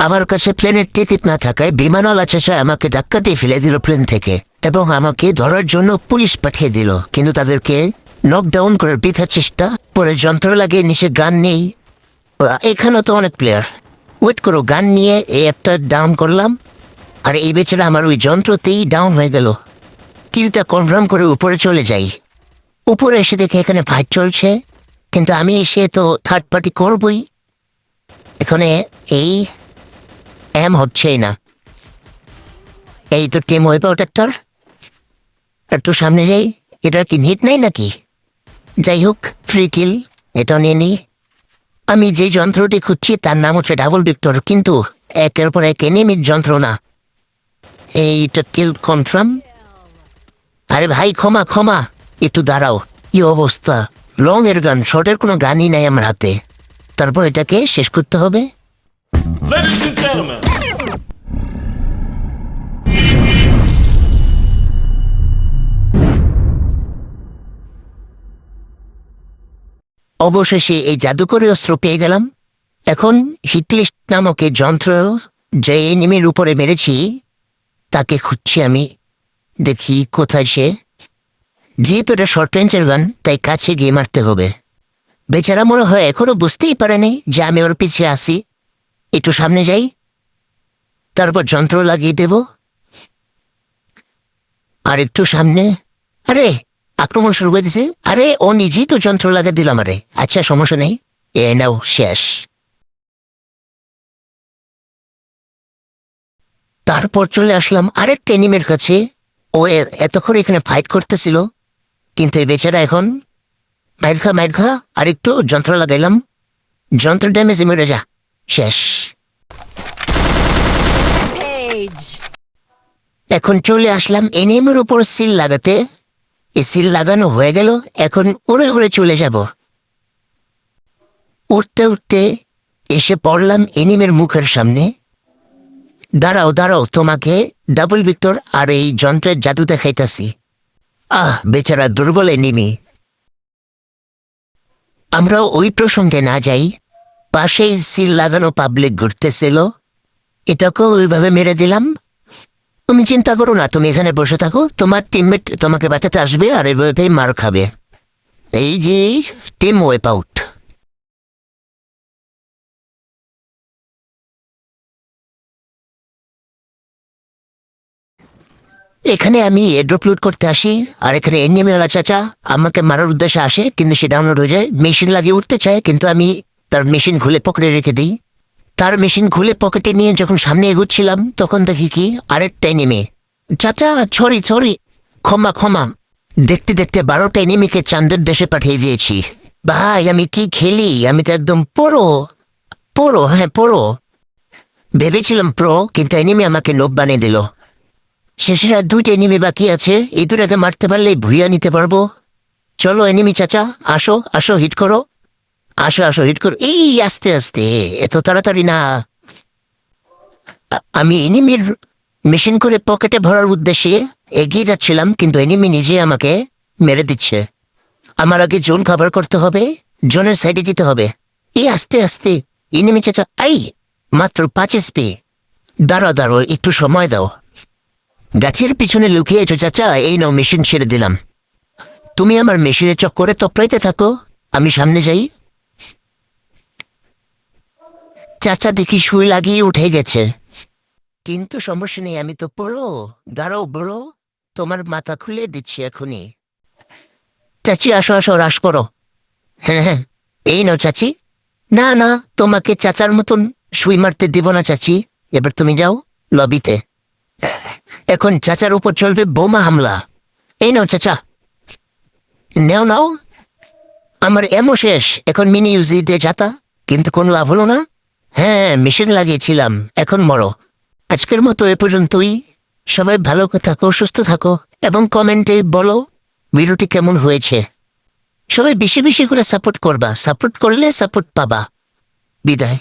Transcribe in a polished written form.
আমার কাছে প্লেনের টিকিট না থাকায় বিমানওয়ালা চাচা আমাকে ধাক্কা দিয়ে ফেলে দিল প্লেন থেকে এবং আমাকে ধরার জন্য পুলিশ পাঠিয়ে দিল, কিন্তু তাদেরকে নকডাউন করার বৃথা চেষ্টা। পরে যন্ত্র লাগিয়ে নিচে গান নেই, এখানেও তো অনেক প্লেয়ার। ওয়েট করো, গান নিয়ে এই একটা ডাউন করলাম, আর এই বেচারা আমার ওই যন্ত্রতেই ডাউন হয়ে গেল। কিলটা কনফার্ম করে উপরে চলে যাই। উপরে এসে দেখে এখানে ফাইট চলছে, কিন্তু আমি এসে তো থার্ড পার্টি করবই। এখানে এই হচ্ছেই না। এই তো টিম ওয়েব প্রোটেক্টর, একটু সামনে যাই। এটা কি নিট নাই নাকি? যাই হোক, ফ্রি কিল, এটা নিয়ে নিই। আমি যে যন্ত্রটি খুঁজছি তার নাম হচ্ছে ডাবল ভিক্টর, কিন্তু একের পর এক এনিমির যন্ত্র না। এইটা কিল কনফার্ম। আরে ভাই ক্ষমা ক্ষমা, একটু দাঁড়াও। কি অবস্থা, লং এর গান, শর্টের কোনো গানই নাই আমার হাতে। তারপর এটাকে শেষ করতে হবে। Ladies and gentlemen. অবশেষে এই জাদুকরী অস্ত্র পেয়ে গেলাম। এখন হিটলিস্ট নামক এই যন্ত্র যে এনিমির উপরে মেরেছি তাকে খুঁজছি আমি। দেখি কোথায় সে। যেহেতু এটা শর্ট রেঞ্জের গান, তাই কাছে গিয়ে মারতে হবে। বেচারা মনে হয় এখনো বুঝতেই পারেনি যে আমি ওর পিছিয়ে আসি। একটু সামনে যাই, তারপর যন্ত্র লাগিয়ে দেব। আর একটু সামনে। আরে আক্রমণ শুরু করে দিছে। আরে ও নিজেই তো যন্ত্র লাগিয়ে দিল আমারে। আচ্ছা, সমস্যা নেই, এ নাও শেষ। তারপর চলে আসলাম আরেকটা এনিমের কাছে। ও এতক্ষণ এখানে ফাইট করতেছিল, কিন্তু এই বেচারা এখন মাইর খা। আর একটু যন্ত্র লাগাইলাম, যন্ত্র ড্যামেজ মরে যা, শেষ। এখন চলে আসলাম এনিমের উপর সিল লাগাতে। এই সিল লাগানো হয়ে গেল, এখন উড়ে উড়ে চলে যাব। উঠতে উঠতে এসে পড়লাম এনিমের মুখের সামনে। দাঁড়াও দাঁড়াও, তোমাকে ডাবল ভিক্টর আর এই যন্ত্রের জাদু দেখাইতাছি। বেচারা দুর্বল এনিমি। আমরা ওই প্রসঙ্গে না যাই। পাশেই সিল লাগানো পাবলিক ঘুরতেছিল, এটাকেও ওইভাবে মেরে দিলাম। তুমি চিন্তা করো না, তুমি এখানে বসে থাকো, তোমার টিমমেট তোমাকে বাঁচাতে আসবে আর এভাবে মার খাবে। এই যে টিম ওয়েপ আউট। এখানে আমি এড্রপ লুট করতে আসি, আর এখানে এনিমিওয়ালা চাচা আমাকে মারার উদ্দেশ্যে আসে, কিন্তু সে ডাউনলোড হয়ে যায়। মেশিন লাগিয়ে উঠতে চায়, কিন্তু আমি তার মেশিন খুলে পকেটে রেখে দিই। তার মেশিন খুলে পকেটে নিয়ে যখন সামনে এগোচ্ছিলাম, তখন দেখি কি আরেকটা এনিমি। চাচা সরি, ক্ষমা ক্ষমা। দেখতে দেখতে 12টা এনিমিকে চাঁদের দেশে পাঠিয়ে দিয়েছি। ভাই আমি কি খেলি, আমি তো একদম পুরো। ভেবেছিলাম প্রো, কিন্তু এনিমি আমাকে নোব বানিয়ে দিল। শেষের আর 2টা এনিমি বাকি আছে, এই দুটাকে মারতে পারলেই ভুইয়া নিতে পারবো। চলো এনিমি চাচা, আসো হিট করো। আসো হিট করো। এই আস্তে আস্তে, এত তাড়াতাড়ি না। আমি এনিমির মেশিন করে পকেটে ভরার উদ্দেশ্যে এগিয়ে যাচ্ছিলাম, কিন্তু এনিমি নিজে আমাকে মেরে দিচ্ছে। আমার আগে জোন কভার করতে হবে, জোনের সাইডে যেতে হবে। এই আস্তে আস্তে এনিমি চাচা, মাত্র 5 এসপি। দাঁড়াও একটু সময় দাও। গাছের পিছনে লুকিয়েছো চাচা, এই নাও মেশিন ছেড়ে দিলাম। তুমি আমার মেশিনের চক্করে তপড়াইতে থাকো, আমি সামনে যাই। চাচা দেখি সুই লাগিয়ে উঠে গেছে, কিন্তু সমস্যা নেই, আমি তো পুরো। দাঁড়াও বড়ো, তোমার মাথা খুলে দিচ্ছি এখনই। চাচি আসো রাশ করো। হ্যাঁ, এই নাও চাচি। না, তোমাকে চাচার মতন সুই মারতে দিব না চাচি। এবার তুমি যাও লবিতে। এখন চাচার উপর চলবে বোমা হামলা। এই নাও চাচা, নাও। আমার এমো শেষ, এখন মিনি ইউজি দিয়ে যাতা, কিন্তু কোন লাভ হলো না। হ্যাঁ, মেশিন লাগিয়েছিলাম, এখন মরো। আজকের মতো এ পর্যন্তই। সবাই ভালো থাকো, সুস্থ থাকো, এবং কমেন্টে বলো ভিডিওটি কেমন হয়েছে। সবাই বেশি বেশি করে সাপোর্ট করবা, সাপোর্ট করলে সাপোর্ট পাবা। বিদায়।